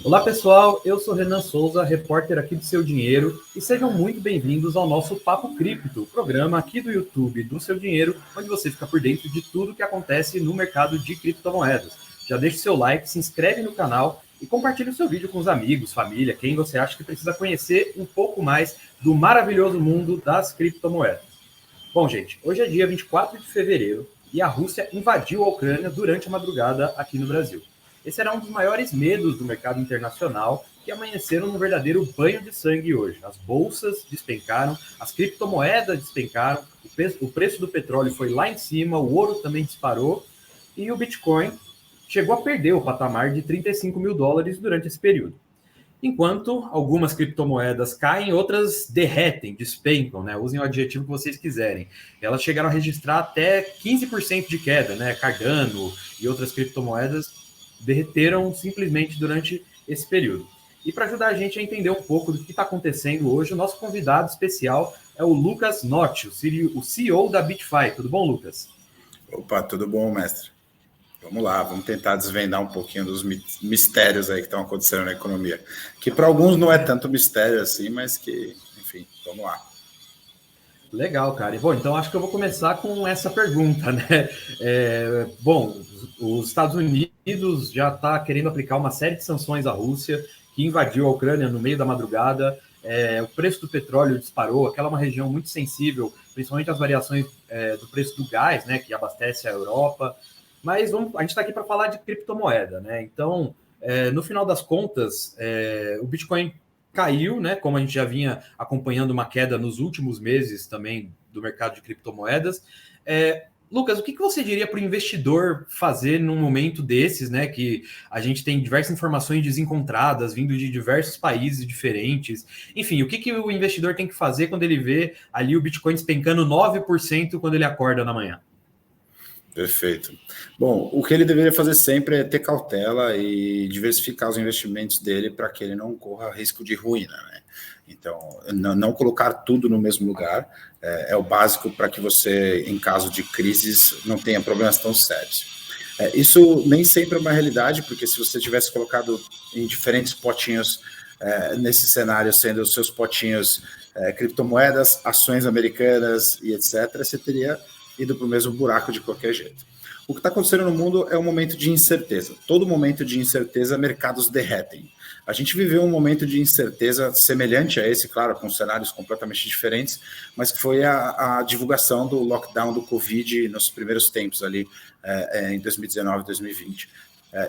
Olá pessoal, eu sou Renan Souza, repórter aqui do Seu Dinheiro, e sejam muito bem-vindos ao nosso Papo Cripto, programa aqui do YouTube do Seu Dinheiro, onde você fica por dentro de tudo que acontece no mercado de criptomoedas. Já deixa o seu like, se inscreve no canal e compartilhe o seu vídeo com os amigos, família, quem você acha que precisa conhecer um pouco mais do maravilhoso mundo das criptomoedas. Bom, gente, hoje é dia 24 de fevereiro e a Rússia invadiu a Ucrânia durante a madrugada aqui no Brasil. Esse era um dos maiores medos do mercado internacional, que amanheceram num verdadeiro banho de sangue hoje. As bolsas despencaram, as criptomoedas despencaram, o preço do petróleo foi lá em cima, o ouro também disparou, e o Bitcoin chegou a perder o patamar de 35 mil dólares durante esse período. Enquanto algumas criptomoedas caem, outras derretem, despencam, né? Usem o adjetivo que vocês quiserem. Elas chegaram a registrar até 15% de queda, né? Cardano e outras criptomoedas derreteram simplesmente durante esse período. E para ajudar a gente a entender um pouco do que está acontecendo hoje, o nosso convidado especial é o Lucas Noti, o CEO da BitFi. Tudo bom, Lucas? Opa, tudo bom, mestre? Vamos lá, vamos tentar desvendar um pouquinho dos mistérios aí que estão acontecendo na economia. Que para alguns não é tanto mistério assim, mas que, enfim, vamos lá. Legal, cara. E, bom, então acho que eu vou começar com essa pergunta, né? Bom, os Estados Unidos já está querendo aplicar uma série de sanções à Rússia, que invadiu a Ucrânia no meio da madrugada. O preço do petróleo disparou, aquela é uma região muito sensível, principalmente as variações do preço do gás, né, que abastece a Europa. Mas a gente está aqui para falar de criptomoeda, né? Então, no final das contas, o Bitcoin caiu, né? Como a gente já vinha acompanhando uma queda nos últimos meses também do mercado de criptomoedas. Lucas, o que você diria para o investidor fazer num momento desses, né? Que a gente tem diversas informações desencontradas vindo de diversos países diferentes. Enfim, o que o investidor tem que fazer quando ele vê ali o Bitcoin despencando 9% quando ele acorda na manhã? Perfeito. Bom, o que ele deveria fazer sempre é ter cautela e diversificar os investimentos dele para que ele não corra risco de ruína, né? Então, não colocar tudo no mesmo lugar é o básico para que você, em caso de crises, não tenha problemas tão sérios. Isso nem sempre é uma realidade, porque se você tivesse colocado em diferentes potinhos nesse cenário, sendo os seus potinhos criptomoedas, ações americanas e etc., você teria ido para o mesmo buraco de qualquer jeito. O que está acontecendo no mundo é um momento de incerteza. Todo momento de incerteza, mercados derretem. A gente viveu um momento de incerteza semelhante a esse, claro, com cenários completamente diferentes, mas que foi a divulgação do lockdown do Covid nos primeiros tempos ali, em 2019, 2020.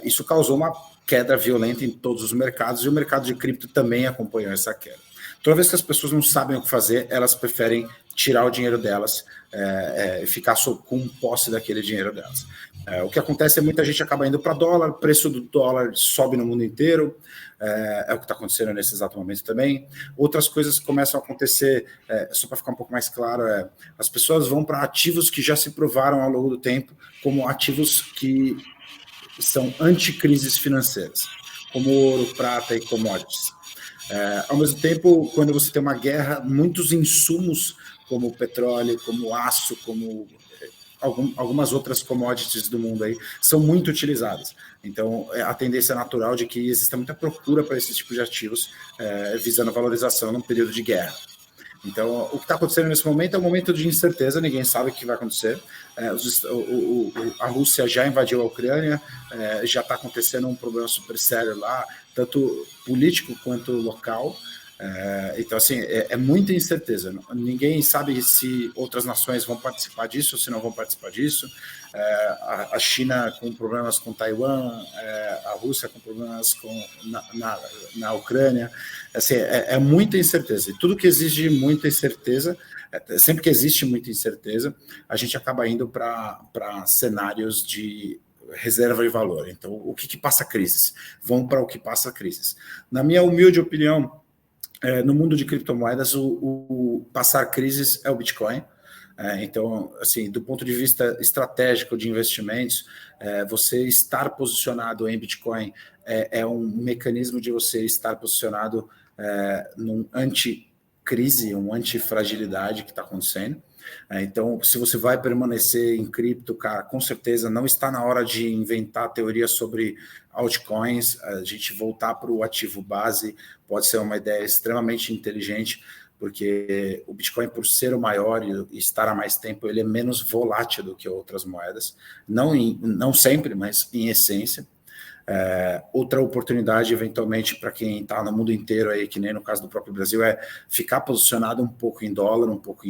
Isso causou uma queda violenta em todos os mercados e o mercado de cripto também acompanhou essa queda. Toda vez que as pessoas não sabem o que fazer, elas preferem tirar o dinheiro delas e ficar com posse daquele dinheiro delas. O que acontece é que muita gente acaba indo para dólar, o preço do dólar sobe no mundo inteiro, é o que está acontecendo nesse exato momento também. Outras coisas começam a acontecer, só para ficar um pouco mais claro, as pessoas vão para ativos que já se provaram ao longo do tempo como ativos que são anticrises financeiras, como ouro, prata e commodities. Ao mesmo tempo, quando você tem uma guerra, muitos insumos como petróleo, como aço, como algumas outras commodities do mundo aí, são muito utilizadas. Então, a tendência natural de que exista muita procura para esse tipo de ativos, visando a valorização num período de guerra. Então, o que está acontecendo nesse momento é um momento de incerteza, ninguém sabe o que vai acontecer. A Rússia já invadiu a Ucrânia, já está acontecendo um problema super sério lá, tanto político quanto local. Então, assim, é muita incerteza. Ninguém sabe se outras nações vão participar disso, se não vão participar disso. A China com problemas com Taiwan, a Rússia com problemas na Ucrânia. Assim, é muita incerteza. E tudo que exige muita incerteza, sempre que existe muita incerteza, a gente acaba indo para cenários de reserva de valor. Então, o que passa crises? Vão para o que passa crises. Na minha humilde opinião, no mundo de criptomoedas, o passar crises é o Bitcoin. Então, assim, do ponto de vista estratégico de investimentos, você estar posicionado em Bitcoin é um mecanismo de você estar posicionado num anti-crise, um anti-fragilidade que está acontecendo. Então, se você vai permanecer em cripto, cara, com certeza não está na hora de inventar teorias sobre altcoins, a gente voltar para o ativo base pode ser uma ideia extremamente inteligente, porque o Bitcoin, por ser o maior e estar há mais tempo, ele é menos volátil do que outras moedas, não sempre, mas em essência. Outra oportunidade, eventualmente, para quem está no mundo inteiro, aí, que nem no caso do próprio Brasil, é ficar posicionado um pouco em dólar, um pouco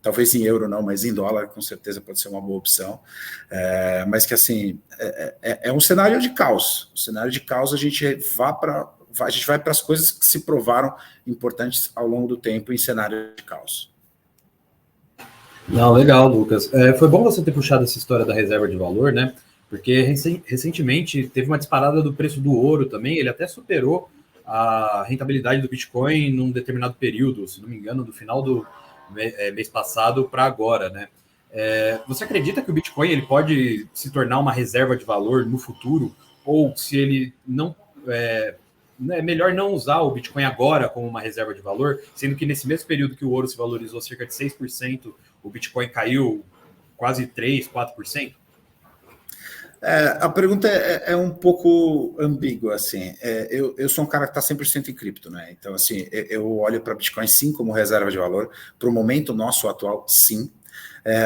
talvez em euro não, mas em dólar, com certeza pode ser uma boa opção. Mas que, assim, é um cenário de caos. O cenário de caos, a gente vai para as coisas que se provaram importantes ao longo do tempo em cenário de caos. Não, legal, Lucas. Foi bom você ter puxado essa história da reserva de valor, né? Porque recentemente teve uma disparada do preço do ouro também, ele até superou a rentabilidade do Bitcoin num determinado período, se não me engano, do final do mês passado para agora, né? Você acredita que o Bitcoin ele pode se tornar uma reserva de valor no futuro? Ou se ele não... é melhor não usar o Bitcoin agora como uma reserva de valor, sendo que nesse mesmo período que o ouro se valorizou cerca de 6%, o Bitcoin caiu quase 3%, 4%? A pergunta é um pouco ambígua, assim. Eu sou um cara que está 100% em cripto, né? Então, assim, eu olho para Bitcoin, sim, como reserva de valor. Para o momento nosso atual, sim.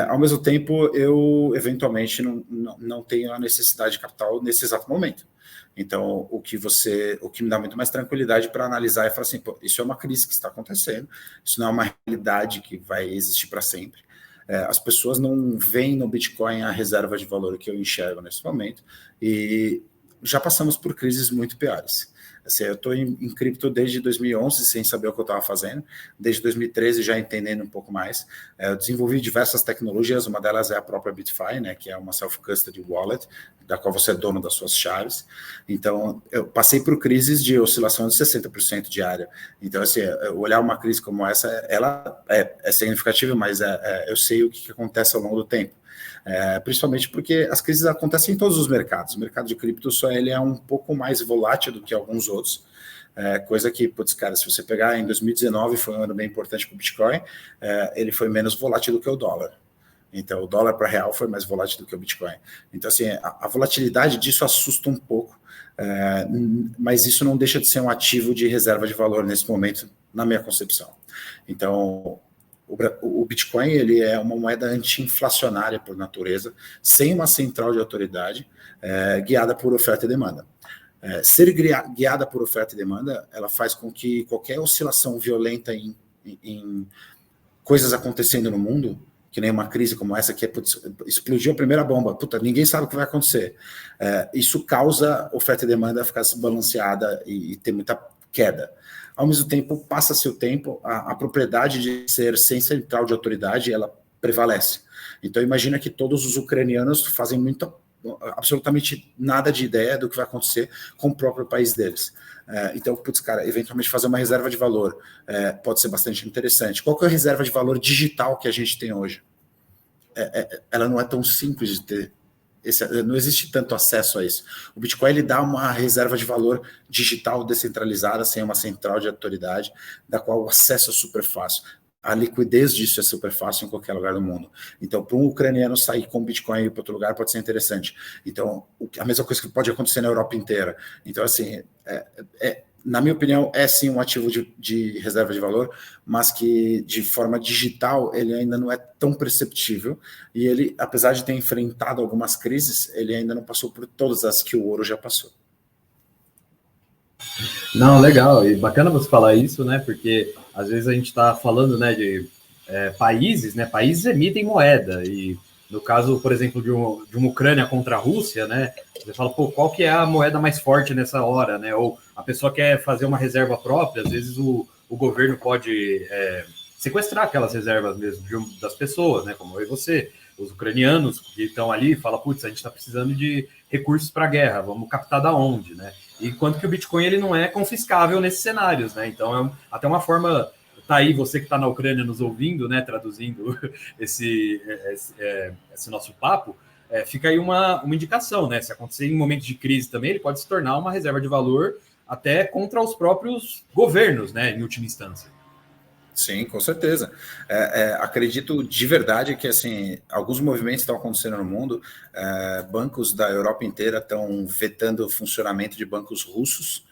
Ao mesmo tempo, eu, eventualmente, não tenho a necessidade de capital nesse exato momento. Então, o que me dá muito mais tranquilidade para analisar e falar assim, pô, isso é uma crise que está acontecendo, isso não é uma realidade que vai existir para sempre. As pessoas não veem no Bitcoin a reserva de valor que eu enxergo nesse momento, e já passamos por crises muito piores. Assim, eu estou em cripto desde 2011, sem saber o que eu estava fazendo, desde 2013 já entendendo um pouco mais. Eu desenvolvi diversas tecnologias, uma delas é a própria BitFi, né, que é uma self-custody wallet, da qual você é dono das suas chaves. Então, eu passei por crises de oscilação de 60% diária. Então, assim, olhar uma crise como essa, ela é significativa, mas eu sei o que acontece ao longo do tempo. Principalmente porque as crises acontecem em todos os mercados. O mercado de cripto só ele é um pouco mais volátil do que alguns outros. Coisa que, putz, cara, se você pegar em 2019, foi um ano bem importante para o Bitcoin, ele foi menos volátil do que o dólar. Então, o dólar para real foi mais volátil do que o Bitcoin. Então, assim, a volatilidade disso assusta um pouco, mas isso não deixa de ser um ativo de reserva de valor nesse momento, na minha concepção. Então, o Bitcoin ele é uma moeda anti-inflacionária por natureza, sem uma central de autoridade, guiada por oferta e demanda. Ser guiada por oferta e demanda, ela faz com que qualquer oscilação violenta em coisas acontecendo no mundo, que nem uma crise como essa, que explodiu a primeira bomba, ninguém sabe o que vai acontecer. Isso causa oferta e demanda ficar desbalanceada e ter muita queda. Ao mesmo tempo, passa-se o tempo, a propriedade de ser sem central de autoridade, ela prevalece. Então, imagina que todos os ucranianos fazem absolutamente nada de ideia do que vai acontecer com o próprio país deles. Então, putz, cara, eventualmente fazer uma reserva de valor pode ser bastante interessante. Qual que é a reserva de valor digital que a gente tem hoje? Ela não é tão simples de ter. Não existe tanto acesso a isso. O Bitcoin ele dá uma reserva de valor digital descentralizada, sem uma central de autoridade, da qual o acesso é super fácil. A liquidez disso é super fácil em qualquer lugar do mundo. Então, para um ucraniano sair com Bitcoin e ir para outro lugar pode ser interessante. Então, a mesma coisa que pode acontecer na Europa inteira. Então, assim, na minha opinião, é sim um ativo de reserva de valor, mas que de forma digital ele ainda não é tão perceptível, e ele, apesar de ter enfrentado algumas crises, ele ainda não passou por todas as que o ouro já passou. Não, legal, e bacana você falar isso, né, porque às vezes a gente está falando, né, de países, né, países emitem moeda, e no caso, por exemplo, de uma Ucrânia contra a Rússia, né, você fala, pô, qual que é a moeda mais forte nessa hora, né, ou a pessoa quer fazer uma reserva própria, às vezes o governo pode sequestrar aquelas reservas mesmo das pessoas, né, como eu e você, os ucranianos que estão ali, fala, putz, a gente está precisando de recursos para a guerra, vamos captar da onde, né, enquanto que o Bitcoin ele não é confiscável nesses cenários, né, então até uma forma, tá aí você que está na Ucrânia nos ouvindo, né, traduzindo esse nosso papo, fica aí uma indicação, né, se acontecer em momentos de crise também, ele pode se tornar uma reserva de valor até contra os próprios governos, né, em última instância. Sim, com certeza. Acredito de verdade que assim alguns movimentos estão acontecendo no mundo. Bancos da Europa inteira estão vetando o funcionamento de bancos russos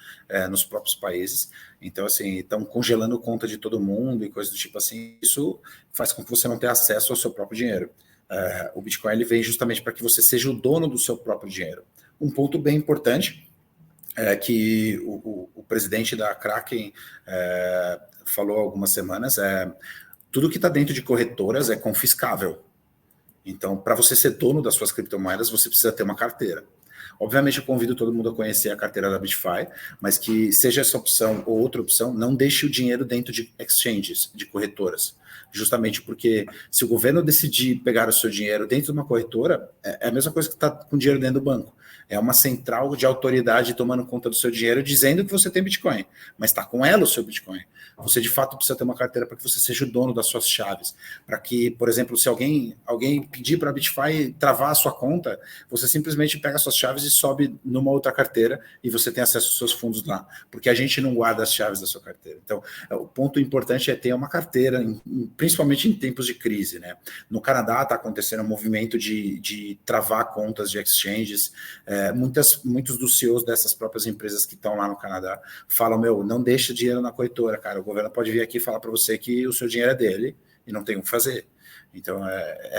nos próprios países. Então, assim, estão congelando conta de todo mundo e coisas do tipo assim. Isso faz com que você não tenha acesso ao seu próprio dinheiro. O Bitcoin ele vem justamente para que você seja o dono do seu próprio dinheiro. Um ponto bem importante é que o presidente da Kraken falou há algumas semanas, tudo que está dentro de corretoras é confiscável. Então, para você ser dono das suas criptomoedas, você precisa ter uma carteira. Obviamente, eu convido todo mundo a conhecer a carteira da BitFi, mas que seja essa opção ou outra opção, não deixe o dinheiro dentro de exchanges, de corretoras. Justamente porque se o governo decidir pegar o seu dinheiro dentro de uma corretora, é a mesma coisa que está com o dinheiro dentro do banco. É uma central de autoridade tomando conta do seu dinheiro, dizendo que você tem Bitcoin, mas está com ela o seu Bitcoin. Você, de fato, precisa ter uma carteira para que você seja o dono das suas chaves. Para que, por exemplo, se alguém pedir para a BitFi travar a sua conta, você simplesmente pega as suas chaves e sobe numa outra carteira e você tem acesso aos seus fundos lá. Porque a gente não guarda as chaves da sua carteira. Então, o ponto importante é ter uma carteira, principalmente em tempos de crise, né? No Canadá está acontecendo um movimento de travar contas de exchanges. Muitos dos CEOs dessas próprias empresas que estão lá no Canadá falam, não deixa dinheiro na corretora, cara. O governo pode vir aqui e falar para você que o seu dinheiro é dele e não tem o que fazer. Então,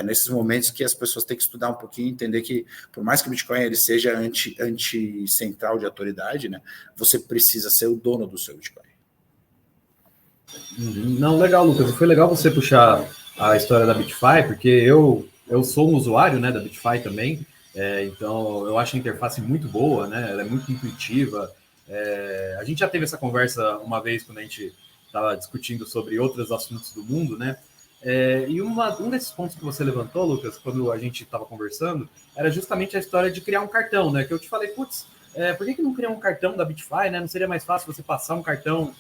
nesses momentos que as pessoas têm que estudar um pouquinho, entender que, por mais que o Bitcoin ele seja anti-central de autoridade, né, você precisa ser o dono do seu Bitcoin. Não, legal, Lucas. Foi legal você puxar a história da BitFi, porque eu sou um usuário, né, da BitFi também. Então, eu acho a interface muito boa, né? Ela é muito intuitiva. A gente já teve essa conversa uma vez quando a gente estava discutindo sobre outros assuntos do mundo, né? E um desses pontos que você levantou, Lucas, quando a gente estava conversando, era justamente a história de criar um cartão, né? Que eu te falei, putz, por que não criar um cartão da BitFi, né? Não seria mais fácil você passar um cartão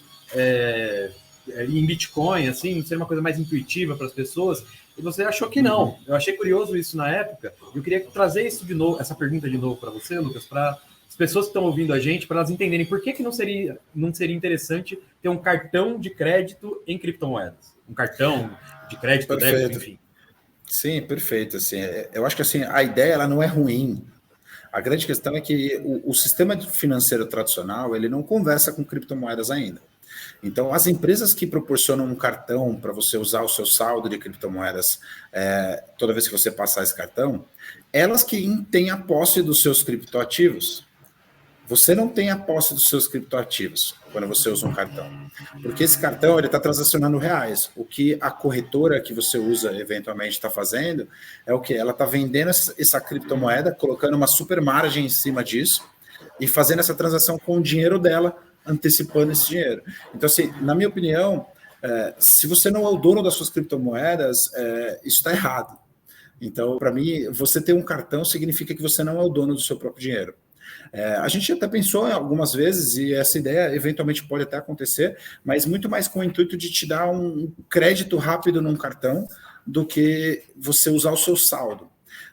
em Bitcoin, assim? Não seria uma coisa mais intuitiva para as pessoas? E você achou que não. Eu achei curioso isso na época. Eu queria trazer isso de novo, essa pergunta de novo para você, Lucas, para as pessoas que estão ouvindo a gente, para elas entenderem por que não seria interessante ter um cartão de crédito em criptomoedas. Um cartão de crédito, débito, enfim. Sim, perfeito. Assim, eu acho que assim, a ideia ela não é ruim. A grande questão é que o sistema financeiro tradicional ele não conversa com criptomoedas ainda. Então, as empresas que proporcionam um cartão para você usar o seu saldo de criptomoedas toda vez que você passar esse cartão, elas que têm a posse dos seus criptoativos. Você não tem a posse dos seus criptoativos quando você usa um cartão. Porque esse cartão está transacionando reais. O que a corretora que você usa eventualmente está fazendo é o que? Ela está vendendo essa criptomoeda, colocando uma super margem em cima disso e fazendo essa transação com o dinheiro dela, antecipando esse dinheiro. Então, assim, na minha opinião, se você não é o dono das suas criptomoedas, isso está errado. Então, para mim, você ter um cartão significa que você não é o dono do seu próprio dinheiro. A gente até pensou algumas vezes, e essa ideia eventualmente pode até acontecer, mas muito mais com o intuito de te dar um crédito rápido num cartão do que você usar o seu saldo.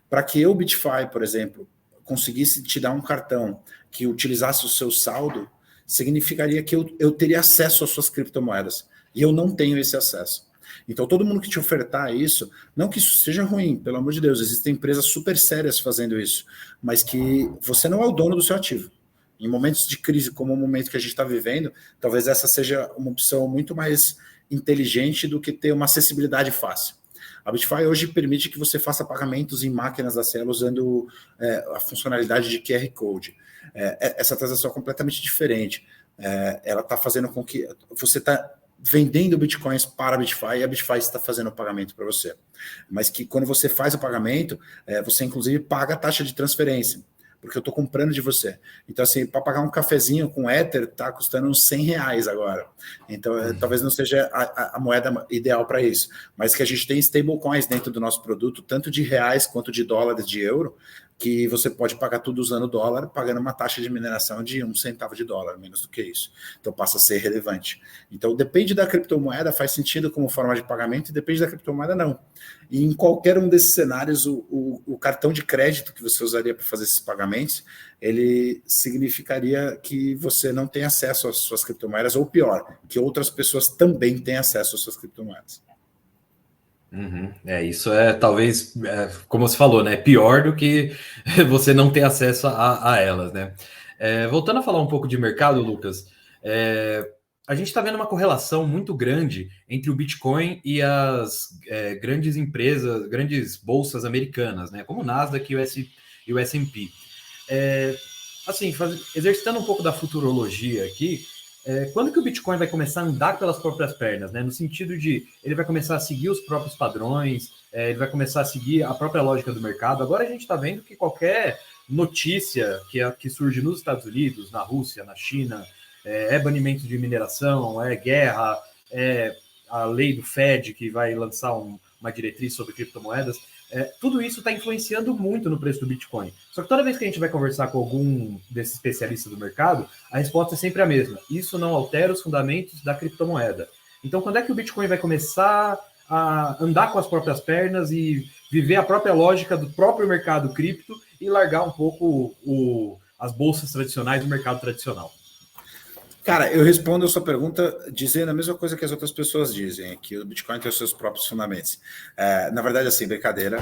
Para que eu, BitFi, por exemplo, conseguisse te dar um cartão que utilizasse o seu saldo, significaria que eu teria acesso às suas criptomoedas, e eu não tenho esse acesso. Então, todo mundo que te ofertar isso, não que isso seja ruim, pelo amor de Deus, existem empresas super sérias fazendo isso, mas que você não é o dono do seu ativo. Em momentos de crise como o momento que a gente está vivendo, talvez essa seja uma opção muito mais inteligente do que ter uma acessibilidade fácil. A BitFi hoje permite que você faça pagamentos em máquinas da Cielo usando a funcionalidade de QR Code. Essa transação é completamente diferente. Ela está fazendo com que você está vendendo bitcoins para a BitFi e a BitFi está fazendo o pagamento para você. Mas que quando você faz o pagamento, você inclusive paga a taxa de transferência, porque eu estou comprando de você. Então, assim, para pagar um cafezinho com Ether, está custando uns R$100 agora. Então, talvez não seja a moeda ideal para isso. Mas que a gente tem stablecoins dentro do nosso produto, tanto de reais quanto de dólares, de euro, que você pode pagar tudo usando dólar, pagando uma taxa de mineração de 1 centavo de dólar, menos do que isso. Então passa a ser relevante. Então depende da criptomoeda, faz sentido como forma de pagamento, e depende da criptomoeda, não. E em qualquer um desses cenários, o cartão de crédito que você usaria para fazer esses pagamentos, ele significaria que você não tem acesso às suas criptomoedas, ou pior, que outras pessoas também têm acesso às suas criptomoedas. Uhum. Isso é talvez, como você falou, né? Pior do que você não ter acesso a elas, né? Voltando a falar um pouco de mercado, Lucas, a gente está vendo uma correlação muito grande entre o Bitcoin e as grandes empresas, grandes bolsas americanas, né? Como o Nasdaq e o S&P. Assim, exercitando um pouco da futurologia aqui, quando que o Bitcoin vai começar a andar pelas próprias pernas, né? No sentido de ele vai começar a seguir os próprios padrões, ele vai começar a seguir a própria lógica do mercado. Agora a gente está vendo que qualquer notícia que surge nos Estados Unidos, na Rússia, na China, banimento de mineração, guerra, a lei do Fed que vai lançar uma diretriz sobre criptomoedas. Tudo isso está influenciando muito no preço do Bitcoin. Só que toda vez que a gente vai conversar com algum desses especialistas do mercado, a resposta é sempre a mesma. Isso não altera os fundamentos da criptomoeda. Então, quando é que o Bitcoin vai começar a andar com as próprias pernas e viver a própria lógica do próprio mercado cripto e largar um pouco as bolsas tradicionais do mercado tradicional? Cara, eu respondo a sua pergunta dizendo a mesma coisa que as outras pessoas dizem, que o Bitcoin tem os seus próprios fundamentos. Na verdade, assim, brincadeira,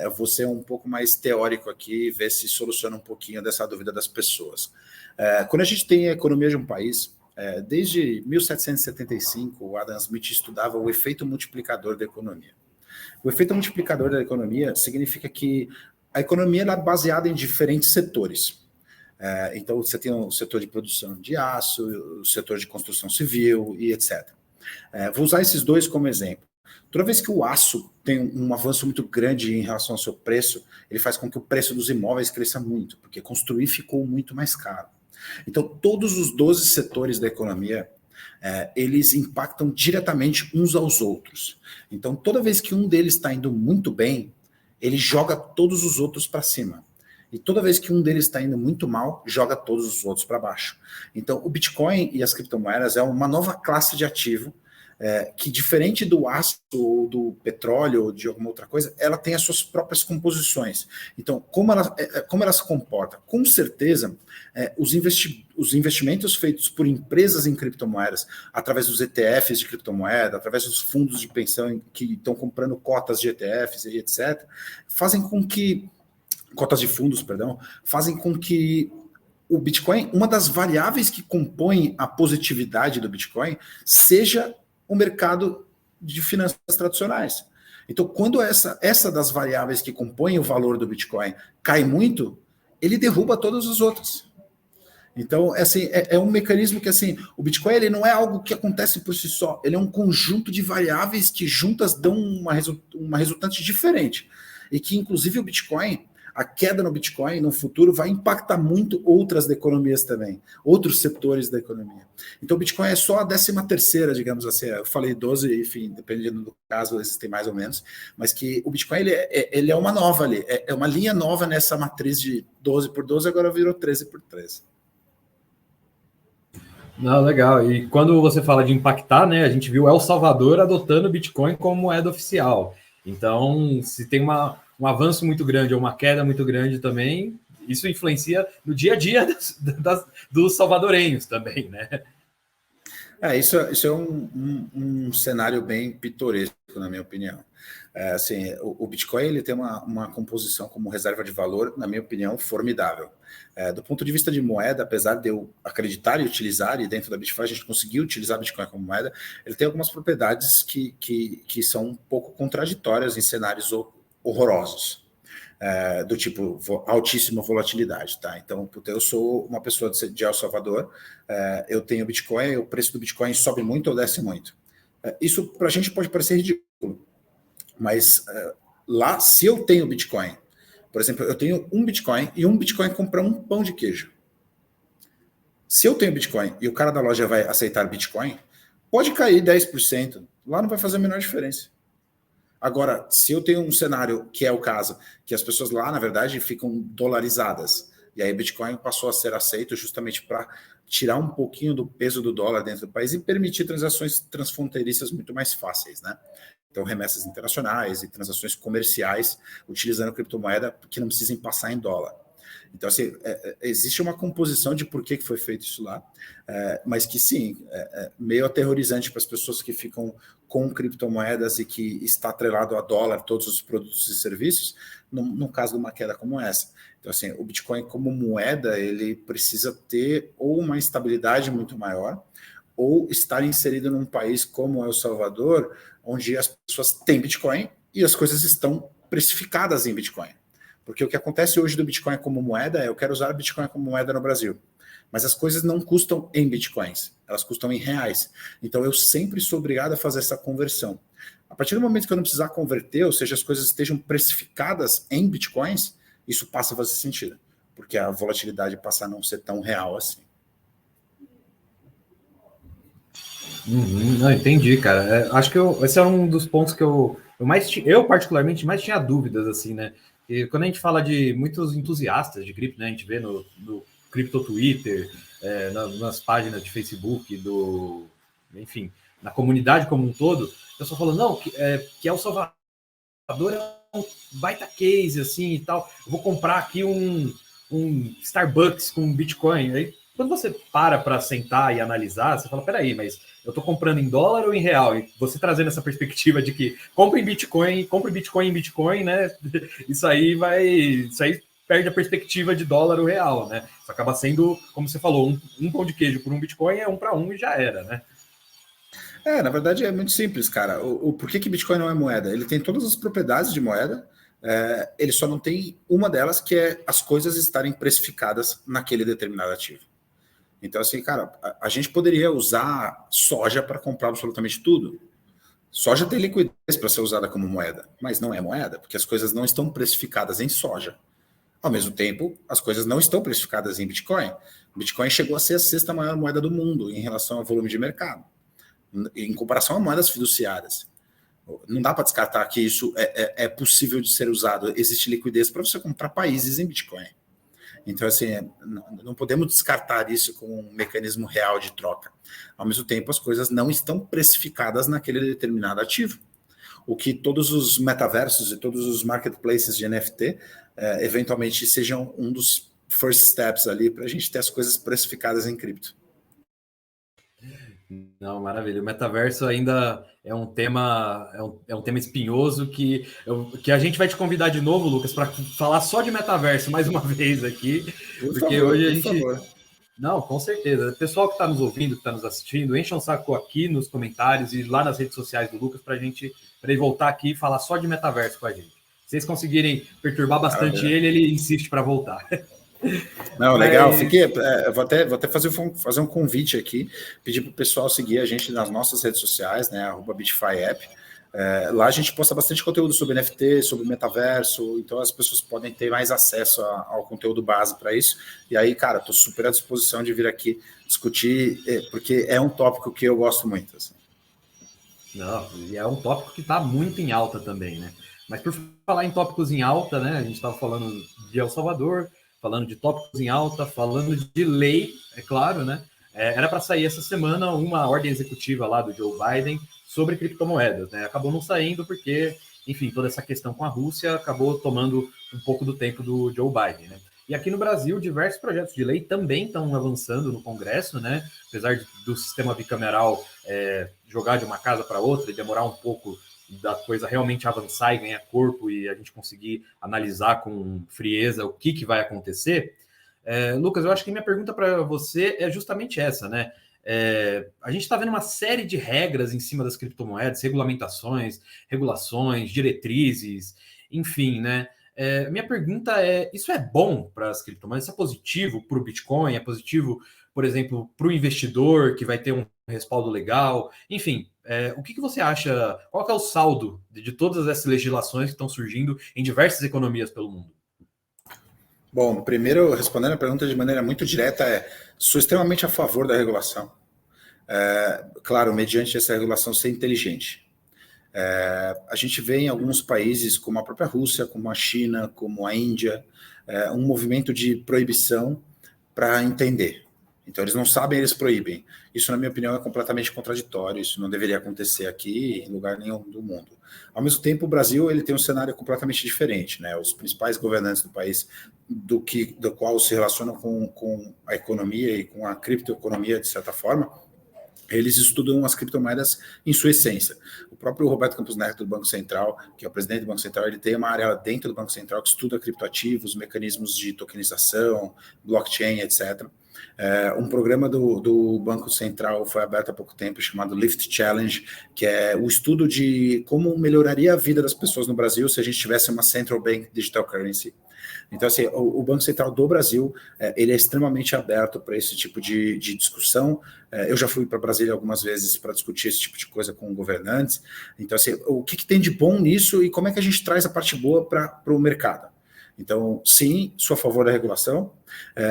eu vou ser um pouco mais teórico aqui e ver se soluciona um pouquinho dessa dúvida das pessoas. Quando a gente tem a economia de um país, desde 1775, o Adam Smith estudava o efeito multiplicador da economia. O efeito multiplicador da economia significa que a economia é baseada em diferentes setores. Então, você tem o setor de produção de aço, o setor de construção civil e etc. Vou usar esses dois como exemplo. Toda vez que o aço tem um avanço muito grande em relação ao seu preço, ele faz com que o preço dos imóveis cresça muito, porque construir ficou muito mais caro. Então, todos os 12 setores da economia, eles impactam diretamente uns aos outros. Então, toda vez que um deles está indo muito bem, ele joga todos os outros para cima. E toda vez que um deles está indo muito mal, joga todos os outros para baixo. Então, o Bitcoin e as criptomoedas é uma nova classe de ativo que, diferente do aço ou do petróleo ou de alguma outra coisa, ela tem as suas próprias composições. Então, como ela se comporta? Com certeza, os investimentos feitos por empresas em criptomoedas, através dos ETFs de criptomoeda, através dos fundos de pensão que estão comprando cotas de ETFs e etc., fazem com que cotas de fundos, perdão, fazem com que o Bitcoin, uma das variáveis que compõem a positividade do Bitcoin, seja o mercado de finanças tradicionais. Então, quando essa das variáveis que compõem o valor do Bitcoin cai muito, ele derruba todas as outras. Então, assim, é um mecanismo que, assim, o Bitcoin ele não é algo que acontece por si só, ele é um conjunto de variáveis que juntas dão uma resultante diferente. E que, inclusive, o Bitcoin, a queda no Bitcoin no futuro vai impactar muito outras economias também, outros setores da economia. Então o Bitcoin é só a 13ª, digamos assim, eu falei 12, enfim, dependendo do caso, existem mais ou menos, mas que o Bitcoin ele é uma nova ali, é uma linha nova nessa matriz de 12 por 12, agora virou 13 por 13. Não, legal. E quando você fala de impactar, né, a gente viu El Salvador adotando o Bitcoin como moeda oficial. Então, se tem um avanço muito grande ou uma queda muito grande também, isso influencia no dia a dia dos salvadorenhos também, né? Isso é um cenário bem pitoresco, na minha opinião. Assim, o Bitcoin ele tem uma composição como reserva de valor, na minha opinião, formidável. Do ponto de vista de moeda, apesar de eu acreditar e utilizar, e dentro da Bitcoin a gente conseguiu utilizar Bitcoin como moeda, ele tem algumas propriedades que são um pouco contraditórias em cenários horrorosos. Do tipo altíssima volatilidade, tá? Então, eu sou uma pessoa de El Salvador, eu tenho Bitcoin, o preço do Bitcoin sobe muito ou desce muito. Isso para a gente pode parecer ridículo, mas lá, se eu tenho Bitcoin, por exemplo, eu tenho um Bitcoin e um Bitcoin compra um pão de queijo. Se eu tenho Bitcoin e o cara da loja vai aceitar Bitcoin, pode cair 10%, lá não vai fazer a menor diferença. Agora, se eu tenho um cenário, que é o caso, que as pessoas lá, na verdade, ficam dolarizadas, e aí Bitcoin passou a ser aceito justamente para tirar um pouquinho do peso do dólar dentro do país e permitir transações transfronteiriças muito mais fáceis, né? Então, remessas internacionais e transações comerciais utilizando criptomoeda que não precisem passar em dólar. Então, assim, existe uma composição de por que foi feito isso lá, mas que sim, meio aterrorizante para as pessoas que ficam com criptomoedas e que está atrelado a dólar todos os produtos e serviços, no caso de uma queda como essa. Então, assim, o Bitcoin como moeda, ele precisa ter ou uma estabilidade muito maior, ou estar inserido num país como El Salvador, onde as pessoas têm Bitcoin e as coisas estão precificadas em Bitcoin. Porque o que acontece hoje do Bitcoin como moeda é eu quero usar Bitcoin como moeda no Brasil. Mas as coisas não custam em Bitcoins, elas custam em reais. Então eu sempre sou obrigado a fazer essa conversão. A partir do momento que eu não precisar converter, ou seja, as coisas estejam precificadas em Bitcoins, isso passa a fazer sentido. Porque a volatilidade passa a não ser tão real assim. Não, entendi, cara. Acho que esse é um dos pontos que eu particularmente mais tinha dúvidas, assim, né? E quando a gente fala de muitos entusiastas de cripto, né? A gente vê no Crypto Twitter, nas páginas de Facebook, enfim, na comunidade como um todo, o pessoal falando, não, que El Salvador é um baita case, assim, e tal. Eu vou comprar aqui um Starbucks com Bitcoin. Aí, quando você para sentar e analisar, você fala, peraí, mas eu estou comprando em dólar ou em real? E você trazendo essa perspectiva de que compre Bitcoin em Bitcoin, né? Isso aí perde a perspectiva de dólar ou real, né? Isso acaba sendo, como você falou, um pão de queijo por um Bitcoin é 1 para 1 e já era, né? Na verdade é muito simples, cara. Por que Bitcoin não é moeda? Ele tem todas as propriedades de moeda, ele só não tem uma delas, que é as coisas estarem precificadas naquele determinado ativo. Então, assim, cara, a gente poderia usar soja para comprar absolutamente tudo. Soja tem liquidez para ser usada como moeda, mas não é moeda, porque as coisas não estão precificadas em soja. Ao mesmo tempo, as coisas não estão precificadas em Bitcoin. O Bitcoin chegou a ser a 6ª maior moeda do mundo em relação ao volume de mercado, em comparação a moedas fiduciárias. Não dá para descartar que isso é possível de ser usado. Existe liquidez para você comprar países em Bitcoin. Então, assim, não podemos descartar isso como um mecanismo real de troca. Ao mesmo tempo, as coisas não estão precificadas naquele determinado ativo. O que todos os metaversos e todos os marketplaces de NFT, eventualmente, sejam um dos first steps ali para a gente ter as coisas precificadas em cripto. Não, maravilha. O metaverso ainda é um tema, é um tema espinhoso que a gente vai te convidar de novo, Lucas, para falar só de metaverso mais uma vez aqui, porque hoje a gente. Não, com certeza. O pessoal que está nos ouvindo, que está nos assistindo, encha um saco aqui nos comentários e lá nas redes sociais do Lucas para ele voltar aqui e falar só de metaverso com a gente. Se vocês conseguirem perturbar bastante ele insiste para voltar. Não, legal. Vou até fazer um convite aqui, pedir para o pessoal seguir a gente nas nossas redes sociais, né? @BitFiApp. Lá a gente posta bastante conteúdo sobre NFT, sobre metaverso, então as pessoas podem ter mais acesso ao conteúdo base para isso. E aí, cara, estou super à disposição de vir aqui discutir, porque é um tópico que eu gosto muito. Assim. Não, e é um tópico que está muito em alta também, né? Mas por falar em tópicos em alta, né? A gente estava falando de El Salvador, falando de tópicos em alta, falando de lei, é claro, né? Era para sair essa semana uma ordem executiva lá do Joe Biden sobre criptomoedas, né? Acabou não saindo porque, enfim, toda essa questão com a Rússia acabou tomando um pouco do tempo do Joe Biden, né? E aqui no Brasil, diversos projetos de lei também estão avançando no Congresso, né? Apesar do sistema bicameral jogar de uma casa para outra e demorar um pouco da coisa realmente avançar e ganhar corpo e a gente conseguir analisar com frieza o que vai acontecer. Lucas, eu acho que minha pergunta para você é justamente essa, né? A gente está vendo uma série de regras em cima das criptomoedas, regulamentações, regulações, diretrizes, enfim, né? Minha pergunta isso é bom para as criptomoedas? Isso é positivo para o Bitcoin? É positivo, por exemplo, para o investidor que vai ter um respaldo legal? Enfim, o que você acha? Qual é o saldo de todas essas legislações que estão surgindo em diversas economias pelo mundo? Bom, primeiro, respondendo a pergunta de maneira muito direta, sou extremamente a favor da regulação. Claro, mediante essa regulação ser inteligente. A gente vê em alguns países, como a própria Rússia, como a China, como a Índia, um movimento de proibição para entender. Então, eles não sabem, eles proíbem. Isso, na minha opinião, é completamente contraditório. Isso não deveria acontecer aqui em lugar nenhum do mundo. Ao mesmo tempo, o Brasil ele tem um cenário completamente diferente, né? Os principais governantes do país, do qual se relacionam com a economia e com a criptoeconomia, de certa forma, eles estudam as criptomoedas em sua essência. O próprio Roberto Campos Neto, do Banco Central, que é o presidente do Banco Central, ele tem uma área dentro do Banco Central que estuda criptoativos, mecanismos de tokenização, blockchain, etc. Um programa do Banco Central foi aberto há pouco tempo, chamado Lift Challenge, que é o estudo de como melhoraria a vida das pessoas no Brasil se a gente tivesse uma Central Bank Digital Currency. Então, assim, o Banco Central do Brasil, ele é extremamente aberto para esse tipo de discussão. Eu já fui para Brasília algumas vezes para discutir esse tipo de coisa com governantes. Então, assim, o que tem de bom nisso e como é que a gente traz a parte boa para o mercado? Então, sim, sou a favor da regulação.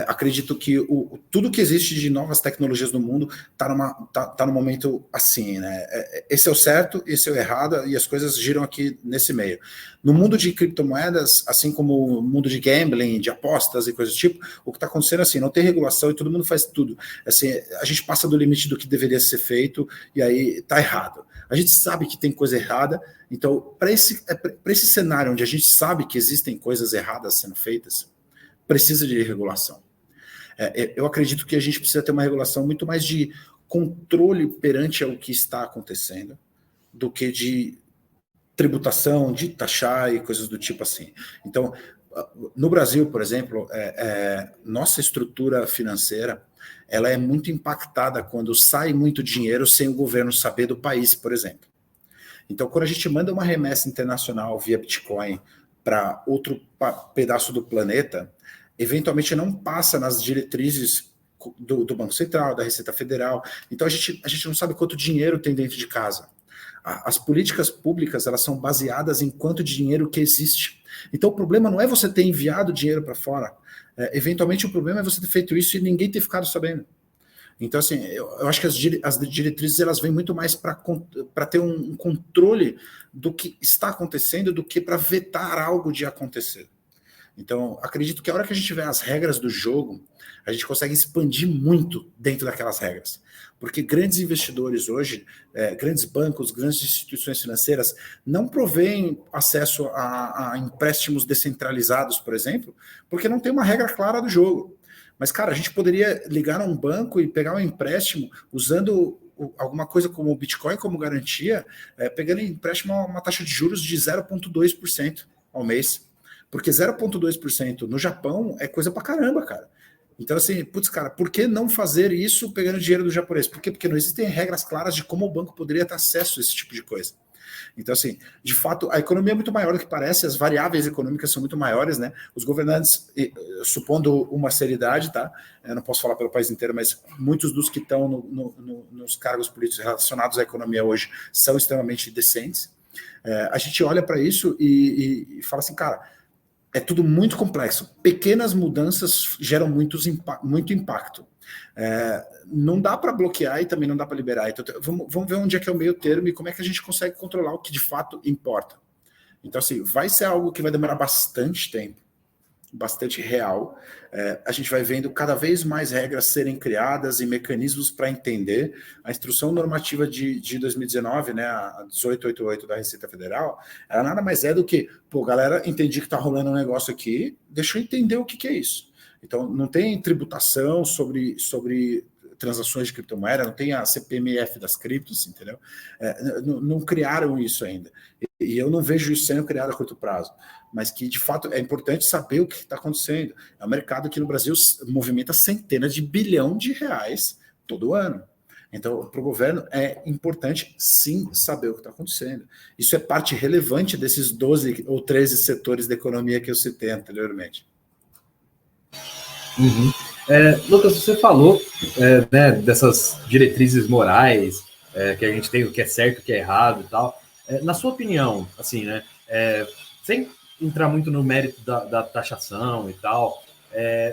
Acredito que tudo que existe de novas tecnologias no mundo está no momento assim, né? Esse é o certo, esse é o errado, e as coisas giram aqui nesse meio. No mundo de criptomoedas, assim como o mundo de gambling, de apostas e coisas do tipo, o que está acontecendo assim, não tem regulação e todo mundo faz tudo. Assim, a gente passa do limite do que deveria ser feito e aí está errado. A gente sabe que tem coisa errada, então, para esse cenário onde a gente sabe que existem coisas erradas sendo feitas, precisa de regulação. Eu acredito que a gente precisa ter uma regulação muito mais de controle perante ao que está acontecendo do que de tributação, de taxar e coisas do tipo assim. Então, no Brasil, por exemplo, nossa estrutura financeira ela é muito impactada quando sai muito dinheiro sem o governo saber do país, por exemplo. Então, quando a gente manda uma remessa internacional via Bitcoin para outro pedaço do planeta, eventualmente não passa nas diretrizes do Banco Central, da Receita Federal. Então, a gente não sabe quanto dinheiro tem dentro de casa. As políticas públicas elas são baseadas em quanto dinheiro que existe. Então, o problema não é você ter enviado dinheiro para fora. Eventualmente, o problema é você ter feito isso e ninguém ter ficado sabendo. Então, assim, eu acho que as diretrizes elas vêm muito mais para ter um controle do que está acontecendo do que para vetar algo de acontecer. Então, acredito que a hora que a gente tiver as regras do jogo, a gente consegue expandir muito dentro daquelas regras. Porque grandes investidores hoje, grandes bancos, grandes instituições financeiras, não provêm acesso a empréstimos descentralizados, por exemplo, porque não tem uma regra clara do jogo. Mas, cara, a gente poderia ligar a um banco e pegar um empréstimo usando alguma coisa como o Bitcoin como garantia, pegando empréstimo a uma taxa de juros de 0,2% ao mês. Porque 0,2% no Japão é coisa pra caramba, cara. Então, assim, putz, cara, por que não fazer isso pegando dinheiro do japonês? Por quê? Porque não existem regras claras de como o banco poderia ter acesso a esse tipo de coisa. Então, assim, de fato, a economia é muito maior do que parece, as variáveis econômicas são muito maiores, né? Os governantes, supondo uma seriedade, tá? Eu não posso falar pelo país inteiro, mas muitos dos que estão nos cargos políticos relacionados à economia hoje são extremamente decentes. A gente olha para isso e fala assim, cara, é tudo muito complexo. Pequenas mudanças geram muito impacto. Não dá para bloquear e também não dá para liberar. Então, vamos ver onde é que é o meio termo e como é que a gente consegue controlar o que de fato importa. Então, assim, vai ser algo que vai demorar bastante tempo, bastante real. A gente vai vendo cada vez mais regras serem criadas e mecanismos para entender. A instrução normativa de 2019, né, a 1888 da Receita Federal, ela nada mais é do que, pô, galera, entendi que está rolando um negócio aqui, deixa eu entender o que é isso. Então, não tem tributação sobre transações de criptomoeda, não tem a CPMF das criptos, entendeu? Não criaram isso ainda. E eu não vejo isso sendo criado a curto prazo. Mas que, de fato, é importante saber o que está acontecendo. É um mercado que no Brasil movimenta centenas de bilhão de reais todo ano. Então, para o governo é importante, sim, saber o que está acontecendo. Isso é parte relevante desses 12 ou 13 setores da economia que eu citei anteriormente. Uhum. Lucas, você falou né, dessas diretrizes morais que a gente tem, o que é certo, o que é errado e tal. Na sua opinião, assim, né, sem entrar muito no mérito da taxação e tal,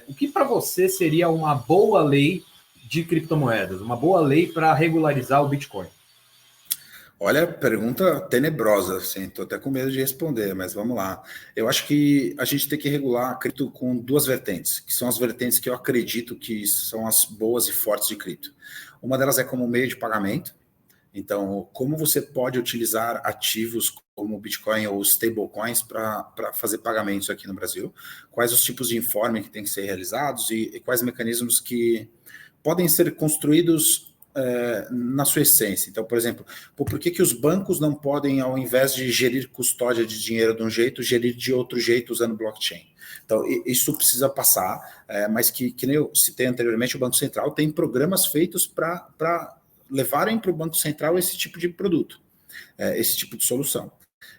o que para você seria uma boa lei de criptomoedas, uma boa lei para regularizar o Bitcoin? Olha, pergunta tenebrosa, assim, estou até com medo de responder, mas vamos lá. Eu acho que a gente tem que regular a cripto com duas vertentes, que são as vertentes que eu acredito que são as boas e fortes de cripto. Uma delas é como meio de pagamento. Então, como você pode utilizar ativos como Bitcoin ou stablecoins para fazer pagamentos aqui no Brasil? Quais os tipos de informe que têm que ser realizados e quais mecanismos que podem ser construídos na sua essência? Então, por exemplo, por que os bancos não podem, ao invés de gerir custódia de dinheiro de um jeito, gerir de outro jeito usando blockchain? Então, isso precisa passar, mas que nem eu citei anteriormente, o Banco Central tem programas feitos para levarem para o Banco Central esse tipo de produto, esse tipo de solução.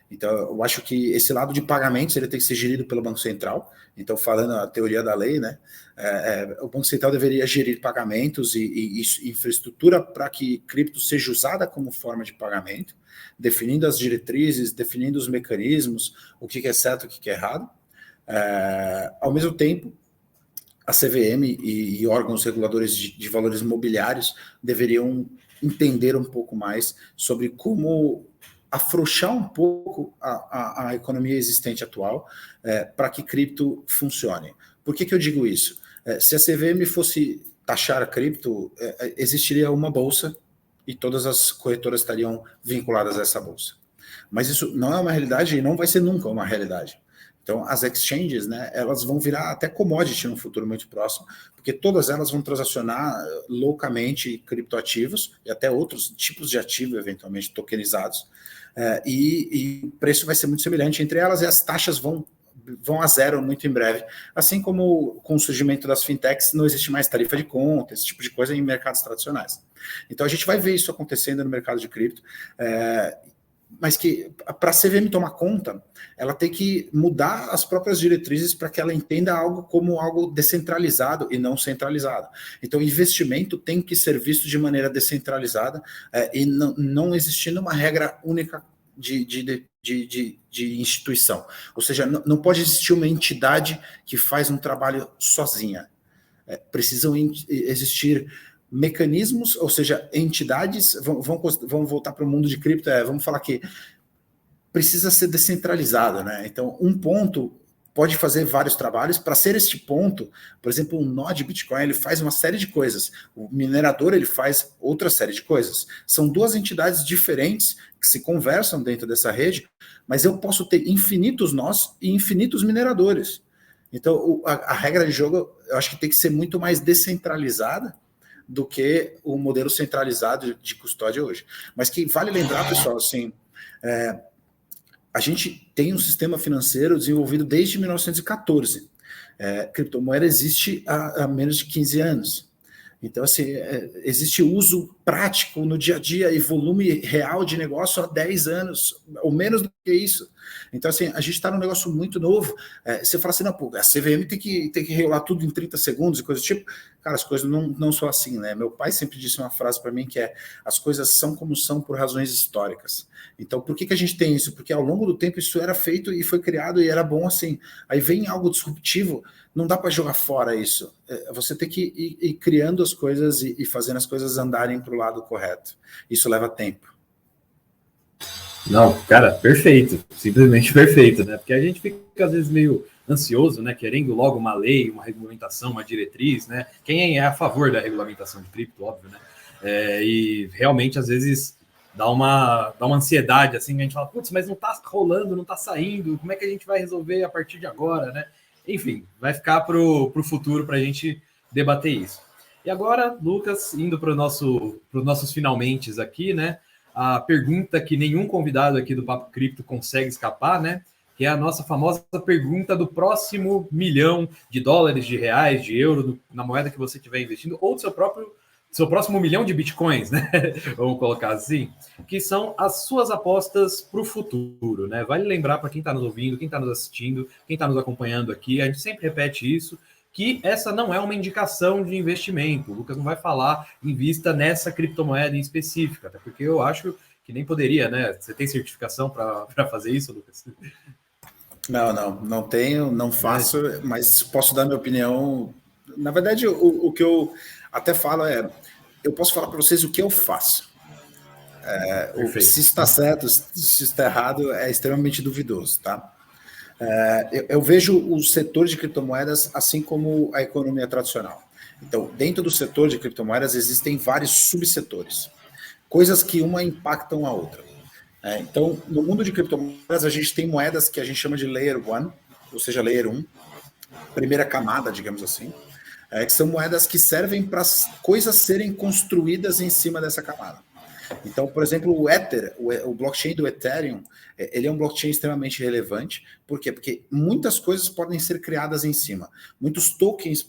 Então, eu acho que esse lado de pagamentos ele tem que ser gerido pelo Banco Central. Então, falando a teoria da lei, né, o Banco Central deveria gerir pagamentos e infraestrutura para que cripto seja usada como forma de pagamento, definindo as diretrizes, definindo os mecanismos, o que é certo, o que é errado. Ao mesmo tempo, a CVM e órgãos reguladores de valores mobiliários deveriam entender um pouco mais sobre como afrouxar um pouco a economia existente atual para que cripto funcione. Por que eu digo isso? Se a CVM fosse taxar a cripto, existiria uma bolsa e todas as corretoras estariam vinculadas a essa bolsa. Mas isso não é uma realidade e não vai ser nunca uma realidade. Então, as exchanges, né, elas vão virar até commodity no futuro muito próximo, porque todas elas vão transacionar loucamente criptoativos e até outros tipos de ativo, eventualmente tokenizados, e o preço vai ser muito semelhante entre elas e as taxas vão a zero muito em breve. Assim como com o surgimento das fintechs, não existe mais tarifa de conta, esse tipo de coisa em mercados tradicionais. Então, a gente vai ver isso acontecendo no mercado de cripto, mas que para a CVM tomar conta, ela tem que mudar as próprias diretrizes para que ela entenda algo como algo descentralizado e não centralizado. Então, o investimento tem que ser visto de maneira descentralizada e não existindo uma regra única de instituição. Ou seja, não pode existir uma entidade que faz um trabalho sozinha. Precisam existir mecanismos, ou seja, entidades, vão voltar para o mundo de cripto, vamos falar que precisa ser descentralizado, né? Então, um ponto pode fazer vários trabalhos. Para ser este ponto, por exemplo, um nó de Bitcoin, ele faz uma série de coisas. O minerador, ele faz outra série de coisas. São duas entidades diferentes que se conversam dentro dessa rede, mas eu posso ter infinitos nós e infinitos mineradores. Então, a regra de jogo, eu acho que tem que ser muito mais descentralizada do que o modelo centralizado de custódia hoje. Mas que vale lembrar, pessoal, assim, a gente tem um sistema financeiro desenvolvido desde 1914. Criptomoeda existe há menos de 15 anos. Então, assim, existe uso prático no dia a dia e volume real de negócio há 10 anos, ou menos do que isso. Então, assim, a gente está num negócio muito novo. Você fala assim, não, pô, a CVM tem que regular tudo em 30 segundos e coisa do tipo. Cara, as coisas não são assim, né? Meu pai sempre disse uma frase para mim que as coisas são como são por razões históricas. Então, por que a gente tem isso? Porque ao longo do tempo isso era feito e foi criado e era bom assim. Aí vem algo disruptivo, não dá para jogar fora isso. Você tem que ir criando as coisas e fazendo as coisas andarem para o lado correto. Isso leva tempo. Não, cara, perfeito. Simplesmente perfeito, né? Porque a gente fica, às vezes, meio ansioso, né? Querendo logo uma lei, uma regulamentação, uma diretriz, né? Quem é a favor da regulamentação de cripto, óbvio, né? E realmente, às vezes, dá uma ansiedade, assim, a gente fala, putz, mas não tá rolando, não tá saindo, como é que a gente vai resolver a partir de agora, né? Enfim, vai ficar pro futuro para a gente debater isso. E agora, Lucas, indo para os nossos finalmente aqui, né? A pergunta que nenhum convidado aqui do Papo Cripto consegue escapar, né? Que é a nossa famosa pergunta do próximo $1.000.000 de dólares, de reais, de euro, na moeda que você estiver investindo, ou do seu próximo 1.000.000 de bitcoins, né? Vamos colocar assim, que são as suas apostas para o futuro, né? Vale lembrar para quem está nos ouvindo, quem está nos assistindo, quem está nos acompanhando aqui, a gente sempre repete isso, que essa não é uma indicação de investimento. O Lucas não vai falar invista nessa criptomoeda em específica, até porque eu acho que nem poderia, né? Você tem certificação para fazer isso, Lucas? Não tenho, não faço, mas posso dar minha opinião. Na verdade, o que eu até falo eu posso falar para vocês o que eu faço. Se está certo, se está errado, é extremamente duvidoso, tá? Eu vejo o setor de criptomoedas assim como a economia tradicional. Então, dentro do setor de criptomoedas existem vários subsetores, coisas que uma impactam a outra. Então, no mundo de criptomoedas, a gente tem moedas que a gente chama de Layer 1, ou seja, Layer 1, primeira camada, digamos assim, que são moedas que servem para as coisas serem construídas em cima dessa camada. Então, por exemplo, o Ether, o blockchain do Ethereum, ele é um blockchain extremamente relevante. Por quê? Porque muitas coisas podem ser criadas em cima. Muitos tokens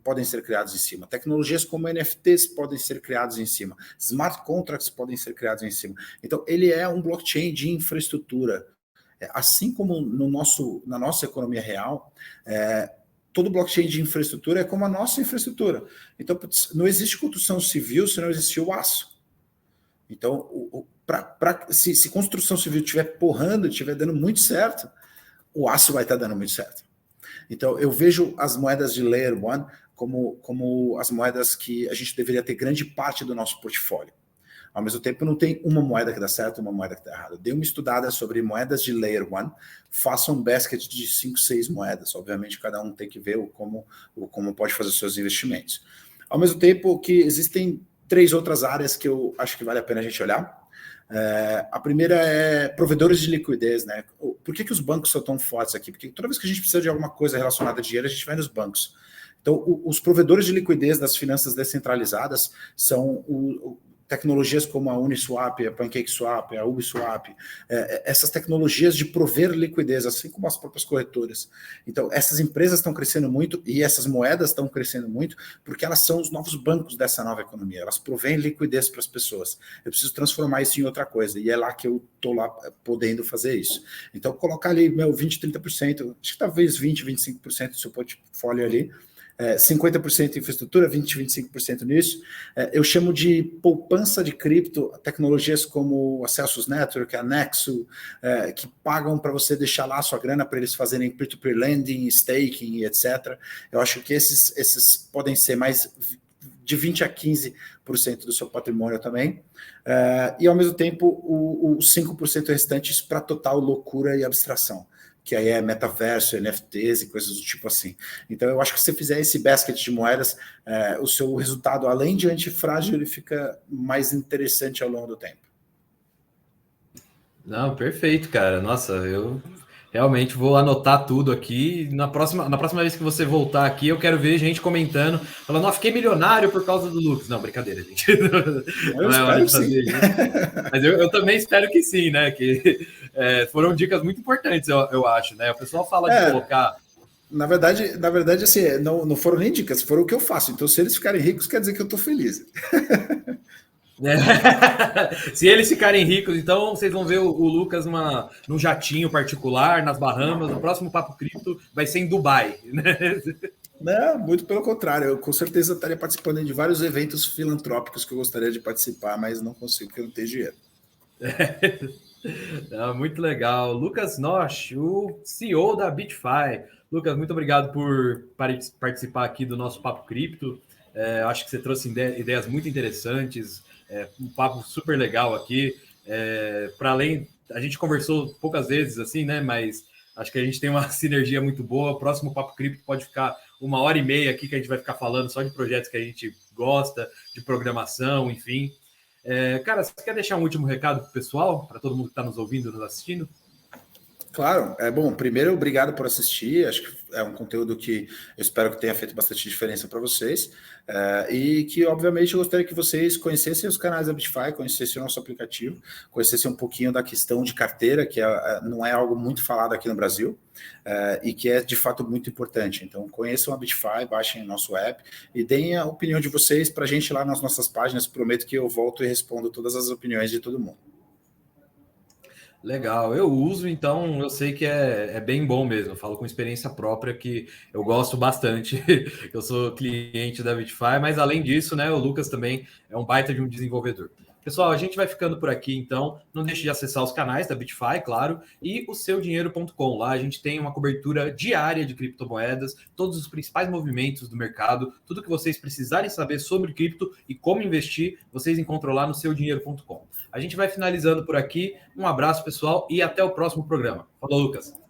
podem ser criados em cima. Tecnologias como NFTs podem ser criados em cima. Smart contracts podem ser criados em cima. Então, ele é um blockchain de infraestrutura. Assim como na nossa economia real, todo blockchain de infraestrutura é como a nossa infraestrutura. Então, não existe construção civil se não existir o aço. Então, se construção civil estiver porrando, estiver dando muito certo, o aço vai estar dando muito certo. Então, eu vejo as moedas de Layer 1 como as moedas que a gente deveria ter grande parte do nosso portfólio. Ao mesmo tempo, não tem uma moeda que dá certo e uma moeda que dá errado. Dê uma estudada sobre moedas de Layer 1, faça um basket de 5, 6 moedas. Obviamente, cada um tem que ver como pode fazer os seus investimentos. Ao mesmo tempo que existem 3 outras áreas que eu acho que vale a pena a gente olhar. A primeira é provedores de liquidez, né? Por que os bancos são tão fortes aqui? Porque toda vez que a gente precisa de alguma coisa relacionada a dinheiro, a gente vai nos bancos. Então, os provedores de liquidez das finanças descentralizadas são tecnologias como a Uniswap, a PancakeSwap, a Uniswap, essas tecnologias de prover liquidez, assim como as próprias corretoras. Então, essas empresas estão crescendo muito e essas moedas estão crescendo muito porque elas são os novos bancos dessa nova economia. Elas provêm liquidez para as pessoas. Eu preciso transformar isso em outra coisa e é lá que eu estou lá podendo fazer isso. Então, colocar ali 20%, 30%, acho que talvez 20%, 25% do seu portfólio ali, 50% em infraestrutura, 20%, 25% nisso. Eu chamo de poupança de cripto, tecnologias como a Celsius Network, a Nexo, que pagam para você deixar lá a sua grana para eles fazerem peer-to-peer lending, staking, etc. Eu acho que esses podem ser mais de 20% a 15% do seu patrimônio também. E, ao mesmo tempo, os 5% restantes para total loucura e abstração, que aí é metaverso, NFTs e coisas do tipo assim. Então, eu acho que se você fizer esse basket de moedas, o seu resultado, além de antifrágil, ele fica mais interessante ao longo do tempo. Não, perfeito, cara. Nossa, eu realmente vou anotar tudo aqui. Na próxima vez que você voltar aqui, eu quero ver gente comentando, falando, ó, fiquei milionário por causa do Lucas. Não, brincadeira, gente. Não é hora de fazer isso. Mas eu também espero que sim, né? Que foram dicas muito importantes, eu acho, né? O pessoal fala de colocar. Na verdade, assim, não foram nem dicas, foram o que eu faço. Então, se eles ficarem ricos, quer dizer que eu estou feliz. Se eles ficarem ricos, então vocês vão ver o Lucas num jatinho particular, nas Bahamas. O próximo Papo Cripto vai ser em Dubai, né? Não, muito pelo contrário. Eu com certeza estaria participando de vários eventos filantrópicos que eu gostaria de participar, mas não consigo porque eu não tenho dinheiro. Não, muito legal. Lucas Nosh, o CEO da BitFi. Lucas, muito obrigado por participar aqui do nosso Papo Cripto. Acho que você trouxe ideias muito interessantes. Um papo super legal aqui. Para além, a gente conversou poucas vezes assim, né? Mas acho que a gente tem uma sinergia muito boa. O próximo Papo Cripto pode ficar 1h30 aqui, que a gente vai ficar falando só de projetos que a gente gosta, de programação, enfim. Cara, você quer deixar um último recado para o pessoal, para todo mundo que está nos ouvindo, nos assistindo? Claro, bom, primeiro, obrigado por assistir, acho que é um conteúdo que eu espero que tenha feito bastante diferença para vocês, e que, obviamente, eu gostaria que vocês conhecessem os canais da BitFi, conhecessem o nosso aplicativo, conhecessem um pouquinho da questão de carteira, que não é algo muito falado aqui no Brasil, e que é, de fato, muito importante. Então, conheçam a BitFi, baixem o nosso app e deem a opinião de vocês para a gente lá nas nossas páginas, prometo que eu volto e respondo todas as opiniões de todo mundo. Legal, eu uso, então eu sei que é bem bom mesmo. Eu falo com experiência própria que eu gosto bastante. Eu sou cliente da BitFi, mas além disso, né, o Lucas também é um baita de um desenvolvedor. Pessoal, a gente vai ficando por aqui, então. Não deixe de acessar os canais da BitFi, claro, e o seudinheiro.com. Lá a gente tem uma cobertura diária de criptomoedas, todos os principais movimentos do mercado, tudo que vocês precisarem saber sobre cripto e como investir, vocês encontram lá no seudinheiro.com. A gente vai finalizando por aqui. Um abraço, pessoal, e até o próximo programa. Falou, Lucas.